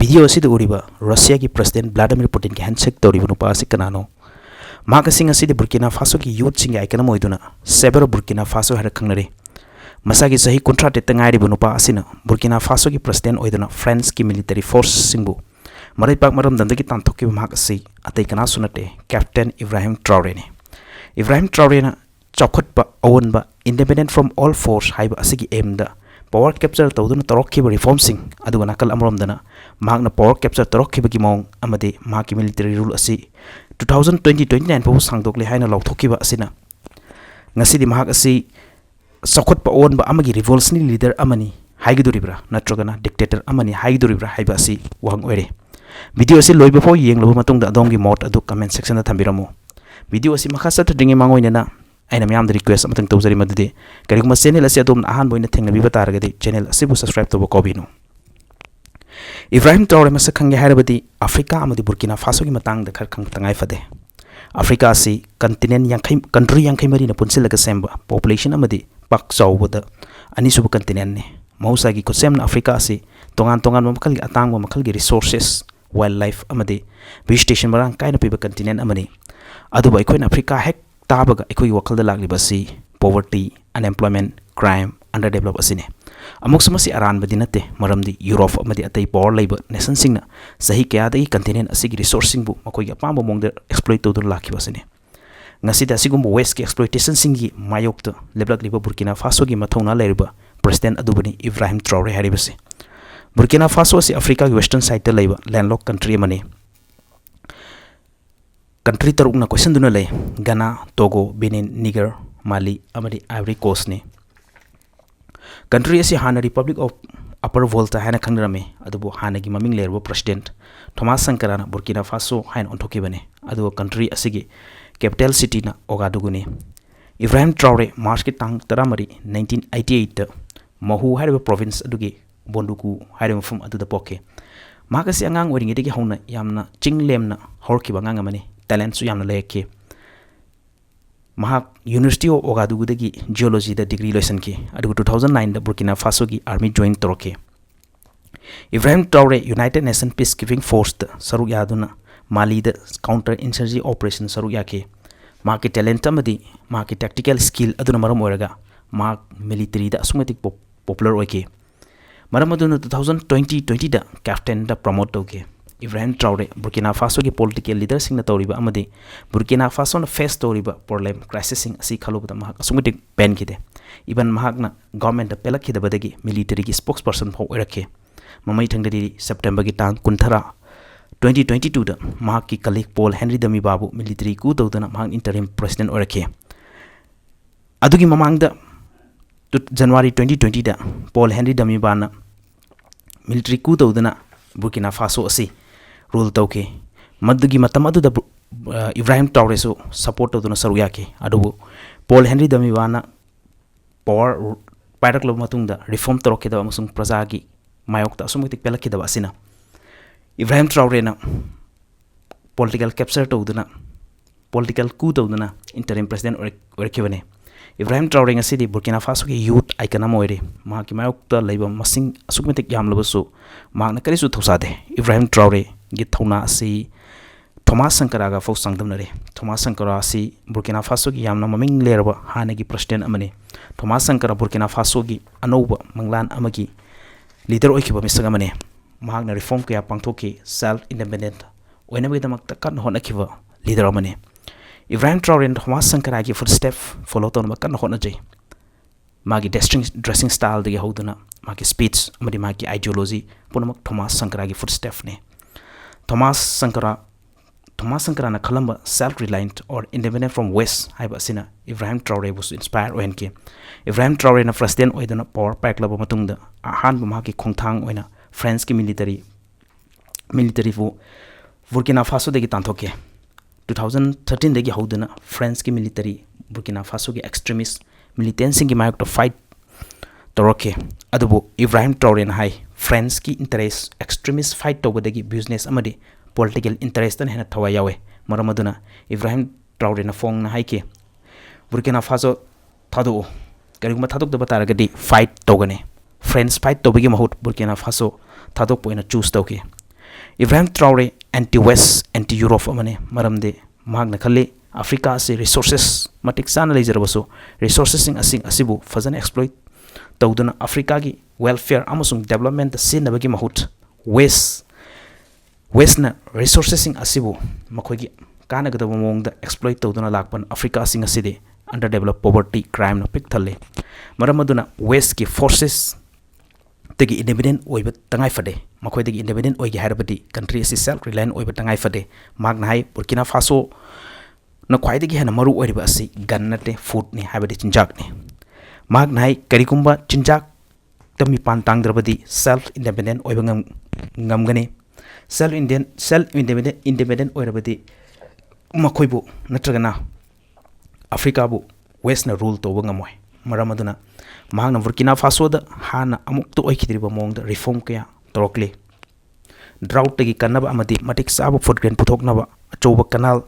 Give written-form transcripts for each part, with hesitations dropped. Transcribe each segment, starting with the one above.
video असिद उरिबा Russia की president Vladimir Putin की handshake तौरिबा नुपा असि कनानो महाक सिंग असिद बुर्किना फासो की यूथ सिंग आइकन मोइदुना सेवर बुर्किना फासो हर खंगनरी मसागी सही कुंट्रा टेत ngairibu नुपा असिना बुर्किना फासो की प्रेसिडेंट ओइदुना फ्रांस की मिलिटरी फोर्स सिंगबु मरै पाक मरम दंदगी तांथोकी महाक असि अतै कना सुनते कैप्टन इब्राहिम ट्राओरे ने इब्राहिम ट्राओरे ना चौखटपा अवनबा इंडिपेंडेंट फ्रॉम ऑल फोर्स हाइबा असिगी एम दा पावर कैप्चर तौदुना तौरखिबा रिफॉर्म्स सिंग अदुगा नाकल अमरमदना महाकना पावर कैप्चर तौरखिबगी मौंग अमदे महाकी मिलिटरी रूल असी 2020-29 फाउ सांगदोकले हाइना लौथोखिबा असिना ngasidi mahak asi sakot pa on ba amagi revolutionary leader amani haigiduribra natrogana dictator amani haigiduribra haiba asi wang oire video asi loiba fo yengloba matungda adomgi mot adu comment section da thambiramo video asi makhasa tadingi mangoina na aina myam da request amatang tawjari madde kariguma channel asi adom ahan boina thengnabi bataragadi channel asi bu subscribe to kobino Ibrahim Traore masa khangge hairabadi Africa amadi Burkina Faso gi matang da khar khang tangai fade Africa asi continent yankhai country yankhai mari na punsilaga semba population amadi pak chawbada ani subu continent ne mausa gi kusem na Africa asi tongan makal gi atang makal gi resources wildlife amadi vegetation marang kaina piba continent amani aduba ikoina Africa hek tabaga ikoi wakal da lagli basi poverty unemployment crime underdeveloped asine amuk samasi aran badinate maramdi Europe amadi atai power labor nation singna sahi kya dai continent asigi resourcing bu makoi ga pamba mongde exploit to dur lakhi basine ngasi da sigum west ki exploitation singi mayokta leblak liba Burkina Faso gi mathona leriba president adubani Ibrahim Traore haribase Burkina Faso si Africa gi western side ta leba landlocked country mane country taruk na question duna lay Ghana Togo Benin Niger Mali amadi Ivory Coast ne country asi hana Republic of Upper Volta haina khangrame adubu hana gi maming lerbo president Thomas Sankara na Burkina Faso hain onthoki bane adu country asigi capital city na Ouagadougou ne Ibrahim Traore March ki tang taramari 1988 ta Mahu hariba province adugi Bonduku hariba mafum adu da poke makasi angang oringi degi hauna yamna chinglemna horki bangang amane talent su yamna leke Mahak University of Ouagadougou dagi geology da degree lesson ki adu 2009 da Burkina Faso gi army join toroke Ibrahim Traore United Nations Peacekeeping Force da saruk yaduna Mali da counter insurgency operation saruk yake Mahak talent amadi Mahak tactical skill aduna maram oraga Mahak military da asumati popular oike maram aduna 2020 da captain da promote toke Ibrahim Traore Burkina Faso ki political leader sing na toriba amadi Burkina Faso na face toriba problem crisis sing asi khalubda mahak asungti pen kide iban mahak na government da pelak kide badagi military ki spokesperson phau oirakhe mamai thangdari September ki tang kunthara 2022 da mahak ki colleague Paul Henry Dami Babu military coup tawdana mahak interim president oirakhe adugi mamang da January 2020 da Paul Henry Dami Bana military coup tawdana Burkina Faso asi rule tauke madugi matam adu da Ibrahim Traore so support tawduna saru yake adubu Paul Henry Damiwana power paraklab matungda reform toroke da amasung praja gi mayokta asumutik pelaki da asina Ibrahim Traore na political capture tawduna political coup tawduna interim president orekibane Ibrahim Traore ngasidi Burkina Faso ki youth icon amoire ma ki mayokta leiba masing asukmetik yamlabasu ma na karisu thosade Ibrahim Traore gi thona asi Thomas Sankara ga fo sangdamnare Thomas Sankara asi Burkina Faso gi yamna maming lerba hana gi president amane Thomas Sankara Burkina Faso gi anoba manglan amagi leader oikiba misaga mane mahak na reform kya pangthoki self independent oinabi damak takan hona kiba leader amane Ibrahim Traore and Thomas Sankara gi footstep follow ton makan hona jai magi dressing style de hoduna magi speech amadi magi ideology punamak Thomas Sankara gi footstep ne Thomas Sankara na khalamba self-reliant or independent from West haiba sina Ibrahim Traore was inspired oenke Ibrahim Traore na president oidana power pack laba matungda ahan ba mahaki khongthang oina France ki military fu Burkina Faso degi tanthoke 2013 degi hodana France ki military Burkina Faso ki extremist militancy ki mayok to fight toroke adubu Ibrahim Traore na hai France ki interest extremist fight tobadagi business amadi political interest tan hena thawa yawe maramaduna Ibrahim Traore na fong na haike Burkina Faso thadu kariguma thaduk da bataragadi fight togane France fight tobagi mahut Burkina Faso thaduk poina choose tawke Ibrahim Traore anti-West, anti-Europe amane maramde mahakna khalli Africa asi resources matik sana lejarbaso resources sing asing asibu fazana exploit tawduna Africa gi welfare amasung development sinabagi mahut West na resources sing asibu makhogi kana gadaba mongda exploit tawduna lakpan Africa sing aside underdeveloped poverty crime no pick thalle maramaduna West ki forces tegi independent oiba tangai fade makhoi tegi independent oigi harabadi country asi self reliant oiba tangai fade magna hai Burkina Faso na khwai tegi hana maru oiriba asi gannate food ni habadi chinjak ni magna hai karigumba chinjak tami pan tangdrabadi self independent oiba ngamgani self independent oirabadi makhoi bu natragana Africa bu West na rule to ngamoi maramaduna mahang na Burkina Faso da hana amuk to oikidriba mong da reform kaya torokle drought tagi kanaba amadi matik saba food grain puthoknaba achoba canal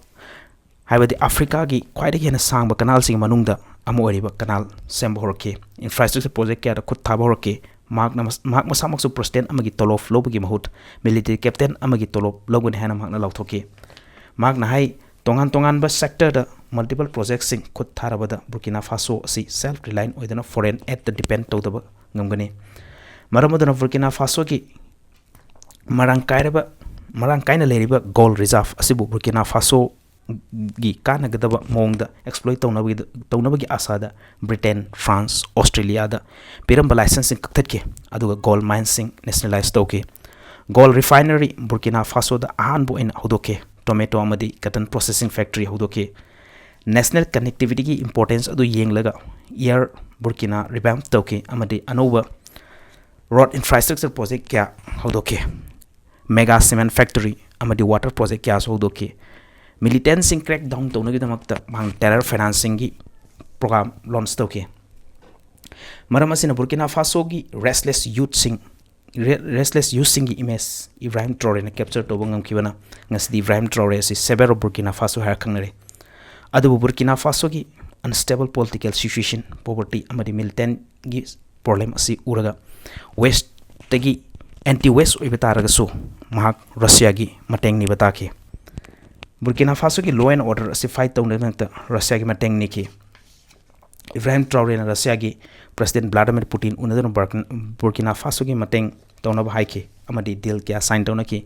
haibadi Africa gi khwaidagi hena sangba canal sing manungda amu oriba canal semba horke infrastructure project kaya da khut thaba horke mahak masamak su president amagi tolof lobagi mahut military captain amagi tolof logune hena mahak na lauthoke mahak na hai tongan ba sector da multiple projects sing khut tharabada Burkina Faso asi self reliant oidana foreign aid the depend tawdaba ngamgani maramadana Burkina Faso ki marang kaina leriba gold reserve asibu Burkina Faso gi kana gadaba mongda exploit tawnabagi asada Britain France Australia da piramba licensing kaktatke aduga gold mines sing nationalize tawke gold refinery Burkina Faso da ahanbu in hudoke tomato amadi cotton processing factory hudoke national connectivity ki importance adu yenglaga year Burkina revamp tawke amadi anova road infrastructure project kya hudoke mega cement factory amadi water project kya hudoke militant sing crack down tawna gi damakta mang terror financing gi program launch tawke maramasina Burkina Faso gi restless youth sing gi image Ibrahim Traore na capture to bangam kibana ngasidi Ibrahim Traore si severe Burkina Faso har khannari adu Burkina Faso gi unstable political situation poverty amadi militant gi problem asi uraga west tagi anti west oibetaraga so mahak Russia gi mateng ni batake Burkina Faso gi law and order asi fight tawna nanta Russia gi mateng ni ki Ibrahim Traore na Russia gi President Vladimir Putin unadana Burkina Faso gi mateng tawna ba haike amadi deal kya sign tawna ki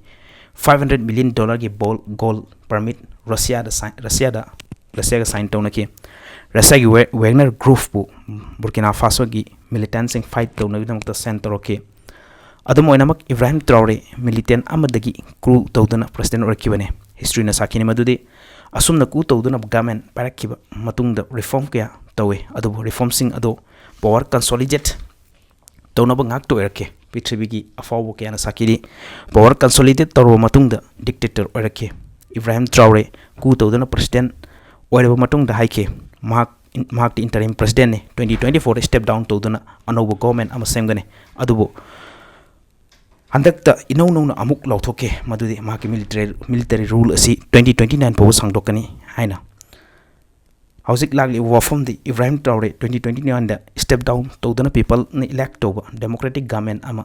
$500 million gi gold permit Russia ga sign tawna ki Russia gi Wagner group bu Burkina Faso gi militant sing fight tawna gi center ke adum oinamak Ibrahim Traore militant amadagi crew tawdana president orakibane history na sakini madudi asumna ku tawdana government parakiba matungda reform kya tawe adu reform sing adu power consolidate tawna ba ngak to erke pithibigi afawo kya na sakiri power consolidate taro matungda dictator orake Ibrahim Traore ku tawdana president oireba matungda haike Mahak interim president ne 2024 step down tawdana anoba government ama semgane adubo handakta inau amuk lauthoke madudi mahaki military rule asi 2029 paw sangdokani haina hauzik lagli wafam di Ibrahim Traore 2029 da step down tawdana people ni elect toba democratic government ama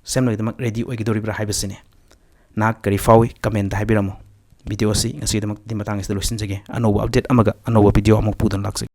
semno idamak ready oigidori bra haibasine nak kari fawi comment haibiramo video si ngasi damak di matang is the losin jage anoba update amaga anoba video amuk pudan lakse